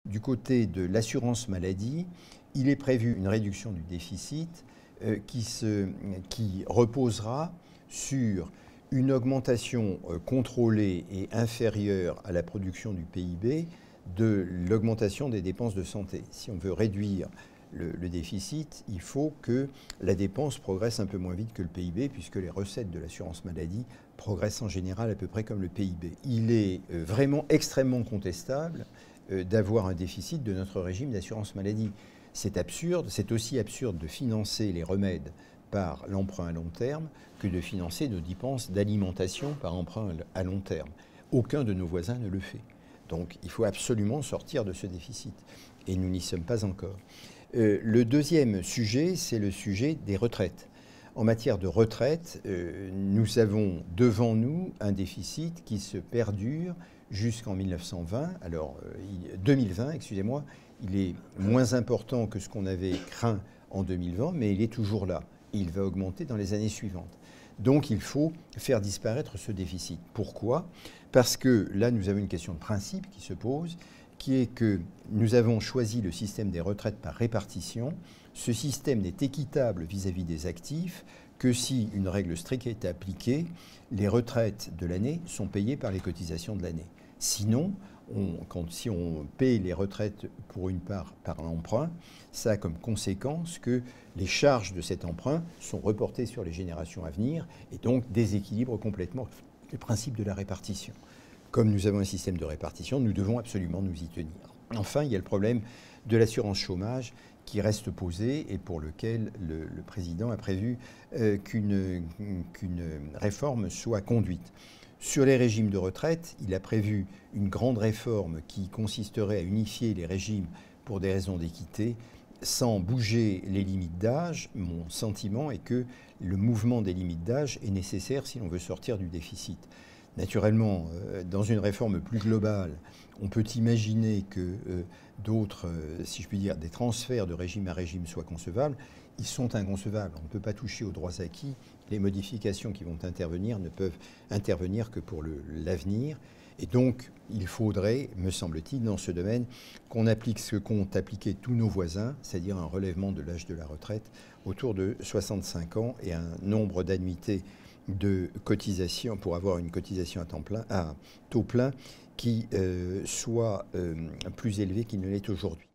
du côté de l'assurance maladie, il est prévu une réduction du déficit qui reposera sur une augmentation contrôlée et inférieure à la production du PIB de l'augmentation des dépenses de santé. Si on veut réduire le déficit, il faut que la dépense progresse un peu moins vite que le PIB, puisque les recettes de l'assurance maladie progressent en général à peu près comme le PIB. Il est vraiment extrêmement contestable d'avoir un déficit de notre régime d'assurance maladie. C'est absurde, c'est aussi absurde de financer les remèdes par l'emprunt à long terme que de financer nos dépenses d'alimentation par emprunt à long terme. Aucun de nos voisins ne le fait. Donc il faut absolument sortir de ce déficit. Et nous n'y sommes pas encore. Le deuxième sujet, c'est le sujet des retraites. En matière de retraite, nous avons devant nous un déficit qui se perdure jusqu'en 2020, excusez-moi. Il est moins important que ce qu'on avait craint en 2020, mais il est toujours là. Et il va augmenter dans les années suivantes. Donc il faut faire disparaître ce déficit. Pourquoi ? Parce que là, nous avons une question de principe qui se pose, qui est que nous avons choisi le système des retraites par répartition. Ce système n'est équitable vis-à-vis des actifs que si une règle stricte est appliquée, les retraites de l'année sont payées par les cotisations de l'année. Sinon, si on paye les retraites pour une part par un emprunt, ça a comme conséquence que les charges de cet emprunt sont reportées sur les générations à venir et donc déséquilibrent complètement le principe de la répartition. Comme nous avons un système de répartition, nous devons absolument nous y tenir. Enfin, il y a le problème de l'assurance chômage qui reste posé et pour lequel le président a prévu qu'une réforme soit conduite. Sur les régimes de retraite, il a prévu une grande réforme qui consisterait à unifier les régimes pour des raisons d'équité sans bouger les limites d'âge. Mon sentiment est que le mouvement des limites d'âge est nécessaire si l'on veut sortir du déficit. Naturellement, dans une réforme plus globale, on peut imaginer que d'autres, si je puis dire, des transferts de régime à régime soient concevables. Ils sont inconcevables. On ne peut pas toucher aux droits acquis. Les modifications qui vont intervenir ne peuvent intervenir que pour l'avenir. Et donc, il faudrait, me semble-t-il, dans ce domaine, qu'on applique ce qu'ont appliqué tous nos voisins, c'est-à-dire un relèvement de l'âge de la retraite autour de 65 ans et un nombre d'annuités de cotisation pour avoir une cotisation à taux plein qui soit plus élevé qu'il ne l'est aujourd'hui.